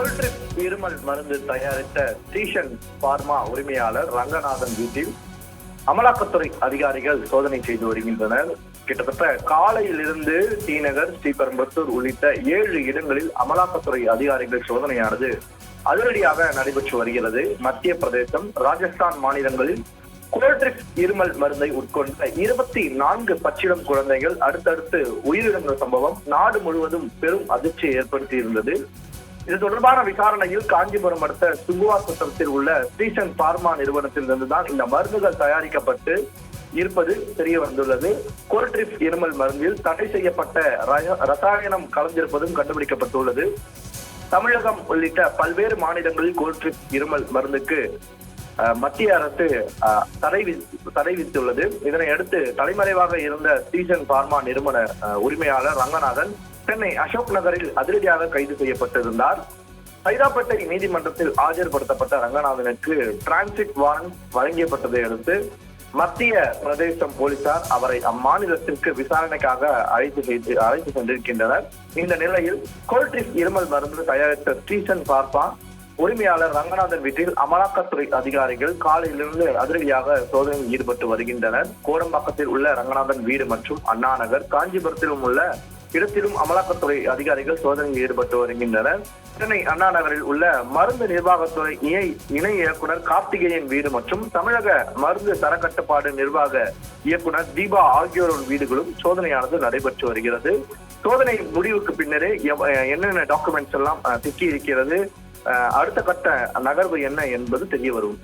Coldrif இருமல் மருந்து தயாரித்த ஸ்ரீசன் பார்மா உரிமையாளர் ரங்கநாதன் வீட்டில் அமலாக்கத்துறை அதிகாரிகள் சோதனை செய்து வருகின்றனர். கிட்டத்தட்ட காலையிலிருந்து டிநகர், ஸ்ரீபெரும்புத்தூர் உள்ளிட்ட 7 இடங்களில் அமலாக்கத்துறை அதிகாரிகள் சோதனையானது அதிரடியாக நடைபெற்று வருகிறது. மத்திய பிரதேசம், ராஜஸ்தான் மாநிலங்களில் கோல்ட்ரிப் இருமல் மருந்தை உட்கொண்ட 24 பச்சிளம் குழந்தைகள் அடுத்தடுத்து உயிரிழந்த சம்பவம் நாடு முழுவதும் பெரும் அதிர்ச்சியை ஏற்படுத்தி இருந்தது. இது தொடர்பான விசாரணையில் காஞ்சிபுரம் அடுத்த சுங்குவாசத்தில் உள்ள ஸ்ரீசன் பார்மா நிறுவனத்திலிருந்துதான் இந்த மருந்துகள் தயாரிக்கப்பட்டு இருப்பது தெரிய வந்துள்ளது. கோல்ட்ரிப் இருமல் மருந்தில் தடை செய்யப்பட்ட ரசாயனம் கலந்திருப்பதும் கண்டுபிடிக்கப்பட்டுள்ளது. தமிழகம் உள்ளிட்ட பல்வேறு மாநிலங்களில் கோல்ட்ரிப் இருமல் மருந்துக்கு மத்திய அரசு தடை விதித்துள்ளது. இதனை அடுத்து தலைமறைவாக இருந்த ஸ்ரீசன் பார்மா நிறுவன உரிமையாளர் ரங்கநாதன் சென்னை அசோக் நகரில் அதிரடியாக கைது செய்யப்பட்டிருந்தார். சைதாப்பேட்டை நீதிமன்றத்தில் ஆஜர்படுத்தப்பட்ட ரங்கநாதனுக்கு டிரான்சிட் வாரண்ட் வழங்கப்பட்டதை அடுத்து மத்திய பிரதேசம் போலீசார் அவரை அம்மாநிலத்திற்கு விசாரணைக்காக அழைத்து சென்றிருக்கின்றனர். இந்த நிலையில் கோல்ட்ரிப் இருமல் மருந்து தயாரித்த ஸ்ரீசன் பார்மா உரிமையாளர் ரங்கநாதன் வீட்டில் அமலாக்கத்துறை அதிகாரிகள் காலையிலிருந்து அதிரடியாக சோதனையில் ஈடுபட்டு வருகின்றனர். கோடம்பாக்கத்தில் உள்ள ரங்கநாதன் வீடு மற்றும் அண்ணா நகர், காஞ்சிபுரத்திலும் உள்ள இடத்திலும் அமலாக்கத்துறை அதிகாரிகள் சோதனையில் ஈடுபட்டு வருகின்றனர். சென்னை அண்ணா நகரில் உள்ள மருந்து நிர்வாகத்துறை இணை இயக்குனர் கார்த்திகேயன் வீடு மற்றும் தமிழக மருந்து தரக்கட்டுப்பாடு நிர்வாக இயக்குனர் தீபா ஆகியோரின் வீடுகளும் சோதனையானது நடைபெற்று வருகிறது. சோதனை முடிவுக்கு பின்னரே என்னென்ன டாக்குமெண்ட்ஸ் எல்லாம் சிக்கி இருக்கிறது, அடுத்த கட்ட நகர்வு என்ன என்பது தெரிய வரும்.